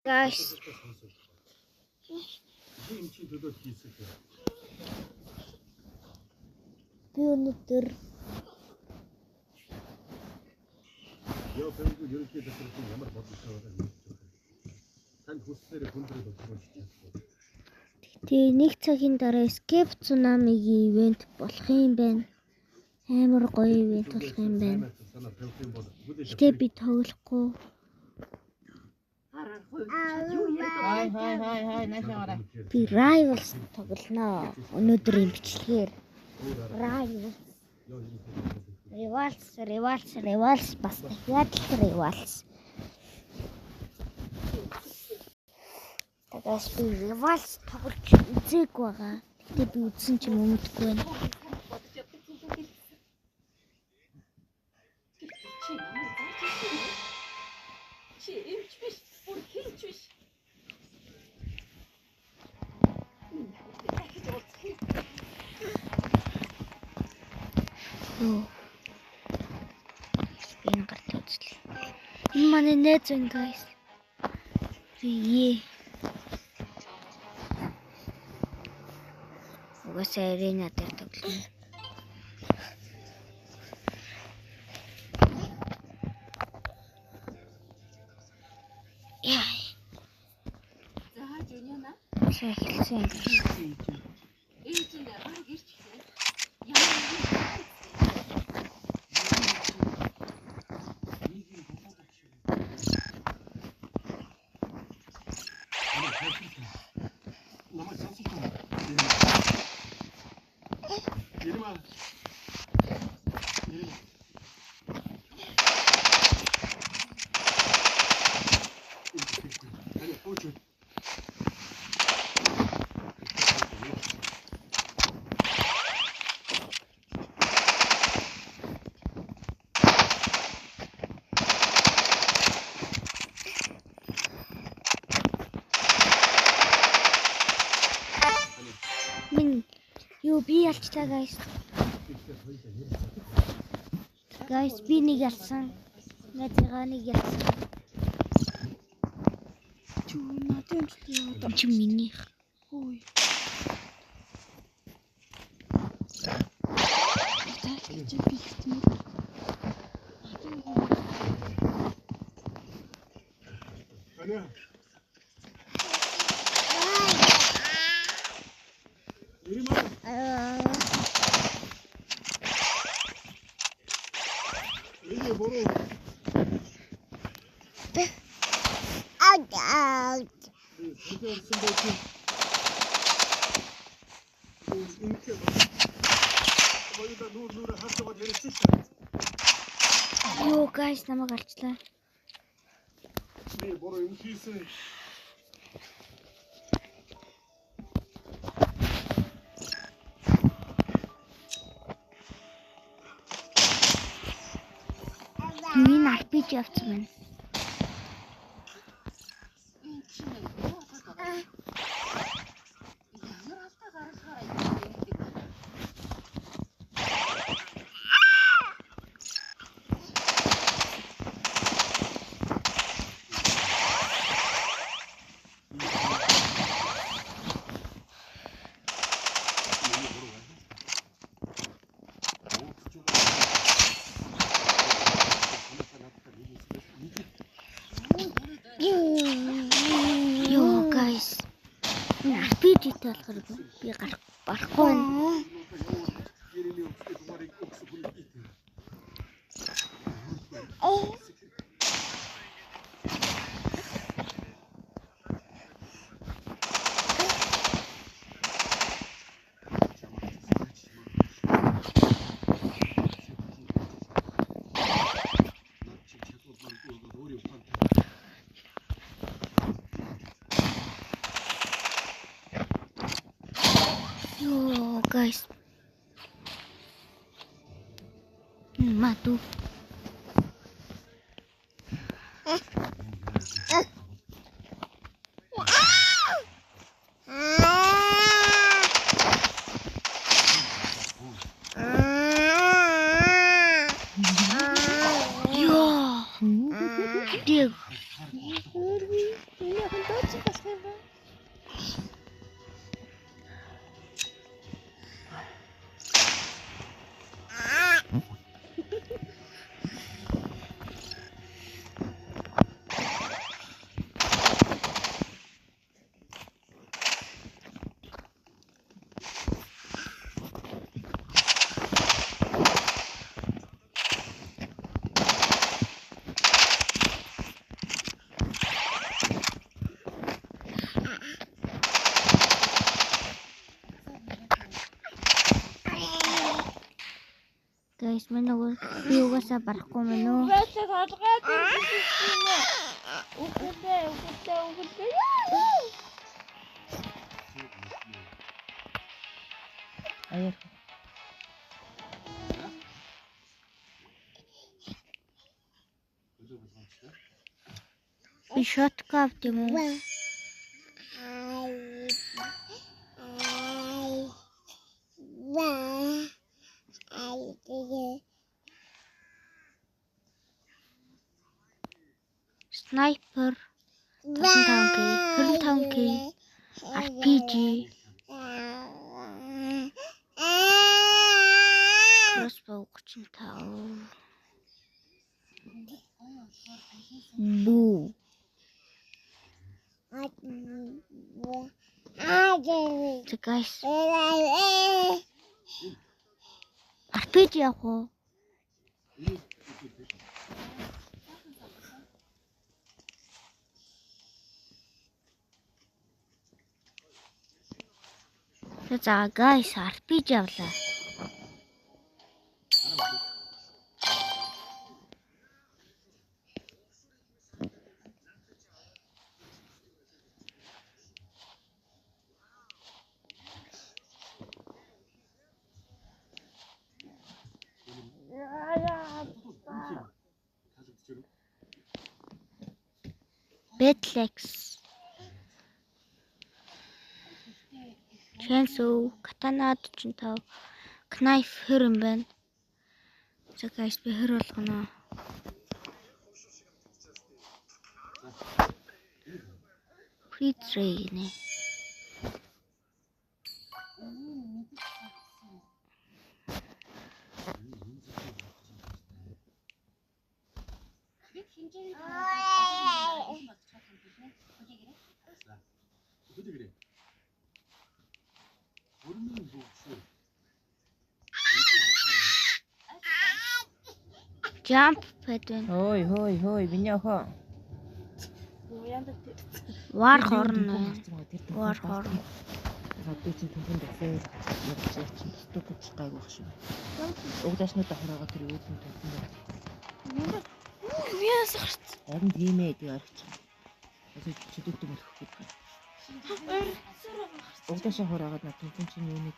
Guys. Би өнөөдөр Яа тэнэг ерөнхий дэвтэрийн ямар бодлоготой байна. Танд хүслээр хүндрэл боловсруулж чадсан. тэгээ нэг цагийн дараа Escape Tsunami-гийн ивент болох юм байна. Амар гоё ивент болох юм байна. Гэтэ би тоглохгүй. Хай нашаараа. Би Rivals тоглоно. Өнөөдрийн бичлэгээр Rivals бас дахиад Rivals. Тэгээс би Rivals тоглож үзег байгаа. Гэтэ би үзсэн ч юм мэдгүй байна. Энэ гарт үзлээ. Энэ манай найз байна guys. Угсаа арена дээр тоглоно. Яа. За хаач өнөөна. Шахилсан. Ээжиндээ баг ирчихлээ. Ямар би ялчлаа guys. Guys би нэг ялсан. Найзгаа нэг ялсан. Чүү надад ч миний. Ой. Йоо guys намайг алчлаа. Би бороо юм хийсэн. Миний RPG авсан байна. Йоо guys. RPG-тэй болохоор би гарахгүй байна. Yo guys. Matu. Yo. Dia. guys, манай нөгөө би угаасаа барахгүй мэн үү? Угаасаа толгой дээрээ. Үгтэй. Аяар. Би шоткав тийм үү? Снайпер 25k RPG crossbow 35 бүү So guys RPG явах уу? За guys RPG явлаа. Betlex Chainsaw Katana 45 Knife 20 юм байна. За guys би 20 болгоно. Free trade нэ. Good agree. Урмын бүгсээ. Jump pad байна. Хөөе миний охоо. War хорн. War хорн. Би чинь түнхэн дэсээ явчих чинь ступид гайгүй багш. Угдаашнууд хорогоо тэр үүдэн түнхэн. Яас гарч. Харин тийм ээ тий аргач. Өсөж чөдөг мөлөхгүй. Угдаашаа хорогоод над түнхэн чинь юу нэг.